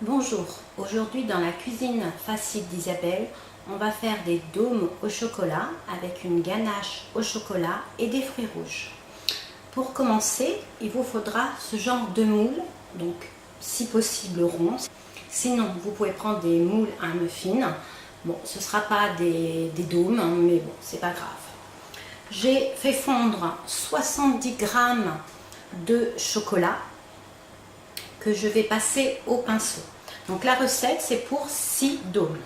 Bonjour, aujourd'hui dans la cuisine facile d'Isabelle, on va faire des dômes au chocolat avec une ganache au chocolat et des fruits rouges. Pour commencer, il vous faudra ce genre de moule, donc si possible rond. Sinon, vous pouvez prendre des moules à muffins. Bon, ce ne sera pas des dômes, hein, mais bon, c'est pas grave. J'ai fait fondre 70 g de chocolat que je vais passer au pinceau. Donc la recette, c'est pour 6 dômes.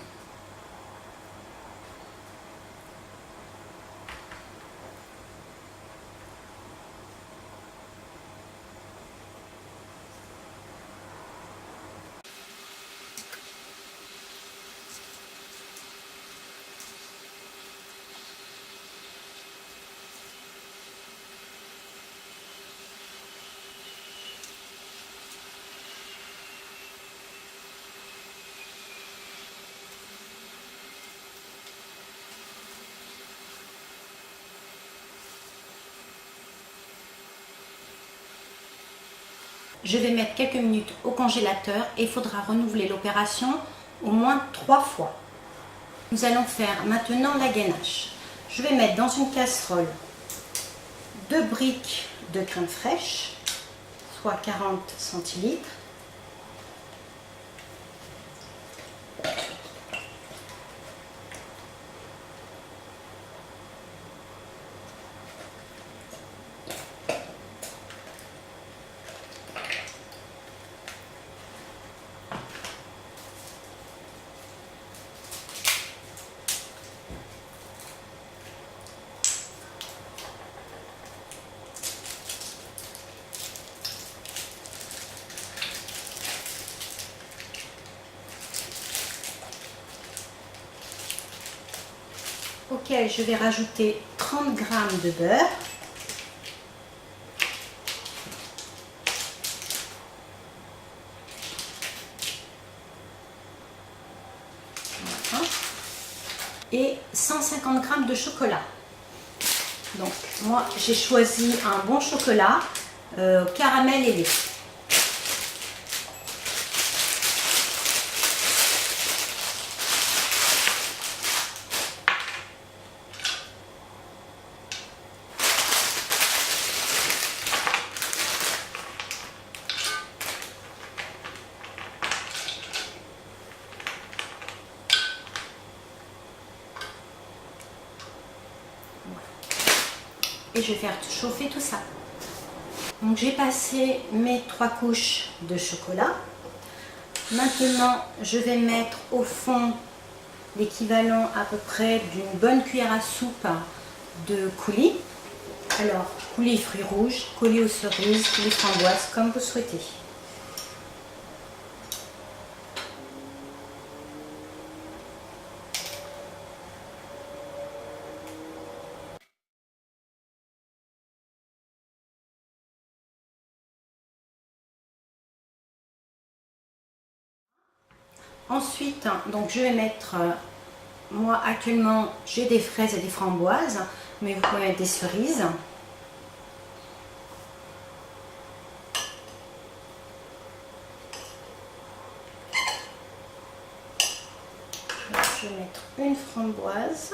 Je vais mettre quelques minutes au congélateur et il faudra renouveler l'opération au moins 3 fois. Nous allons faire maintenant la ganache. Je vais mettre dans une casserole 2 briques de crème fraîche, soit 40 centilitres. Auquel je vais rajouter 30 g de beurre. Voilà. Et 150 g de chocolat. Donc moi j'ai choisi un bon chocolat caramel et lait. Et je vais faire chauffer tout ça. Donc j'ai passé mes 3 couches de chocolat. Maintenant je vais mettre au fond l'équivalent à peu près d'une bonne cuillère à soupe de coulis. Alors coulis fruits rouges, coulis aux cerises, coulis framboises, comme vous souhaitez. Ensuite, donc je vais mettre, moi actuellement j'ai des fraises et des framboises, mais vous pouvez mettre des cerises. Je vais mettre une framboise.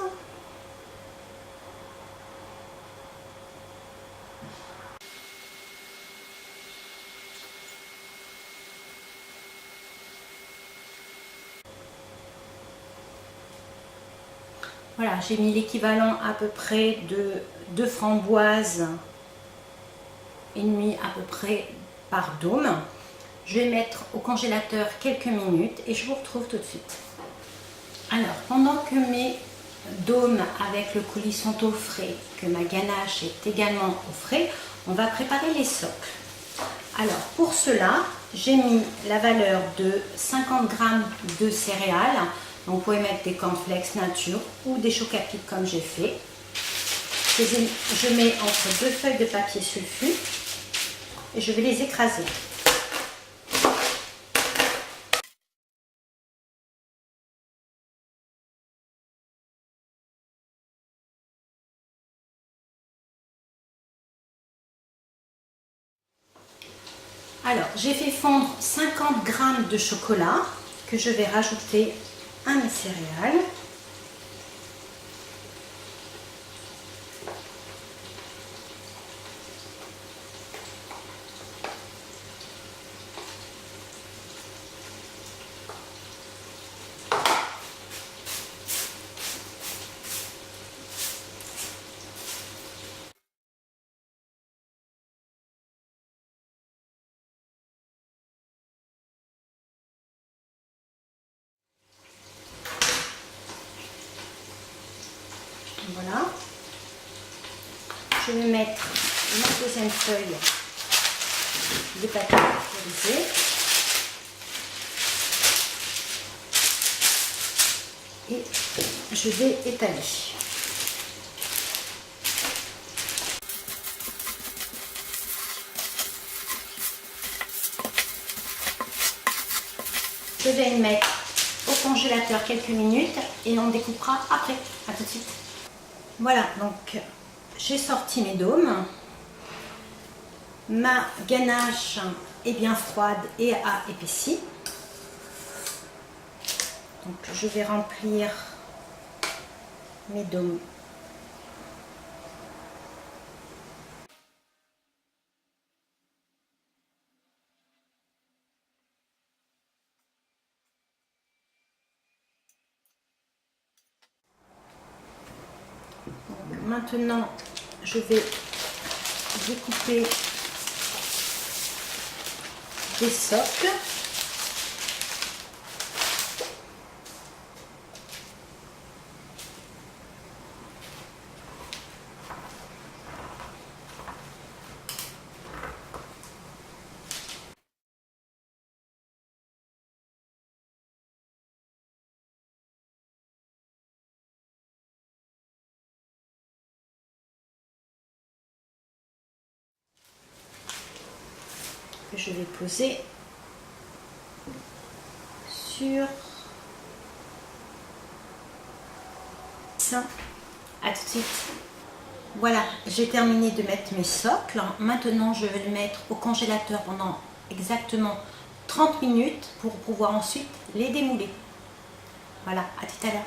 Voilà, j'ai mis l'équivalent à peu près de 2 framboises et demi à peu près par dôme. Je vais mettre au congélateur quelques minutes et je vous retrouve tout de suite. Alors, pendant que mes dômes avec le coulis sont au frais, que ma ganache est également au frais, on va préparer les socles. Alors, pour cela, j'ai mis la valeur de 50 g de céréales. Donc, vous pouvez mettre des cornflakes nature ou des chocapic comme j'ai fait. Je mets entre 2 feuilles de papier sulfu et je vais les écraser. Alors, j'ai fait fondre 50 g de chocolat que je vais rajouter à mes céréales. Voilà. Je vais mettre ma deuxième feuille de papier pasteurisé. Et je vais étaler. Je vais le mettre au congélateur quelques minutes et on découpera après. À tout de suite. Voilà, donc j'ai sorti mes dômes. Ma ganache est bien froide et a épaissi. Donc je vais remplir mes dômes. Donc, maintenant, je vais découper des socles. Que je vais poser sur ça. À tout de suite. Voilà, j'ai terminé de mettre mes socles. Maintenant, je vais le mettre au congélateur pendant exactement 30 minutes pour pouvoir ensuite les démouler. Voilà, à tout à l'heure.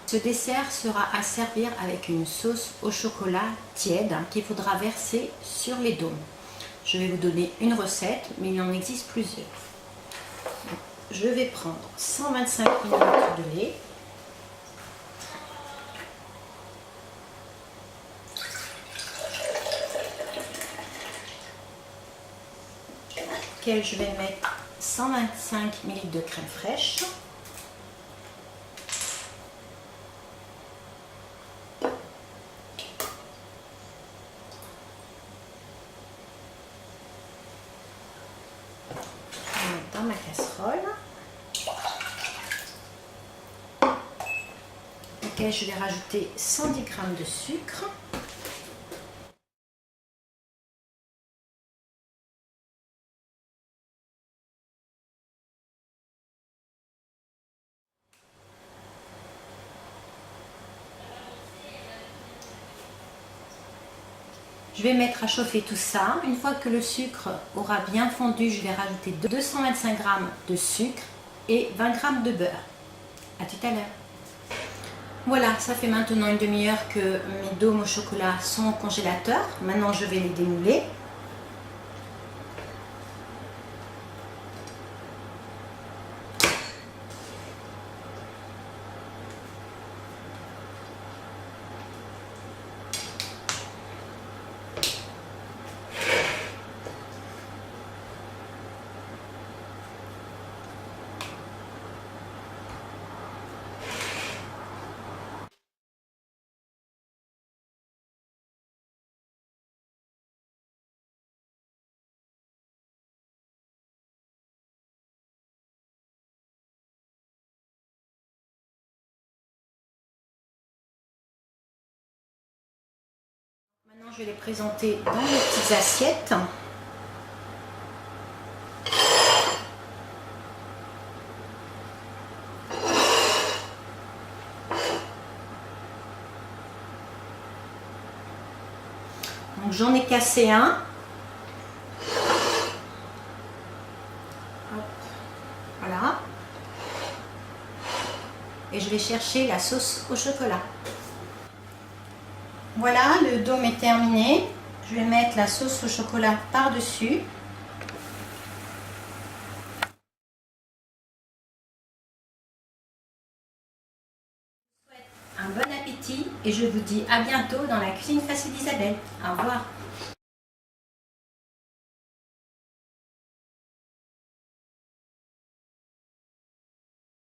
Ce dessert sera à servir avec une sauce au chocolat tiède qu'il faudra verser sur les dômes. Je vais vous donner une recette, mais il en existe plusieurs. Je vais prendre 125 ml de lait. Auquel je vais mettre 125 ml de crème fraîche. Dans ma casserole, auquel je vais rajouter 110 g de sucre. Je vais mettre à chauffer tout ça. Une fois que le sucre aura bien fondu, je vais rajouter 225 g de sucre et 20 g de beurre. À tout à l'heure. Voilà, ça fait maintenant une demi-heure que mes dômes au chocolat sont au congélateur. Maintenant, je vais les démouler. Maintenant, je vais les présenter dans les petites assiettes. Donc, j'en ai cassé un. et je vais chercher la sauce au chocolat. Voilà, le dôme est terminé. Je vais mettre la sauce au chocolat par-dessus. Un bon appétit et je vous dis à bientôt dans la cuisine facile d'Isabelle. Au revoir.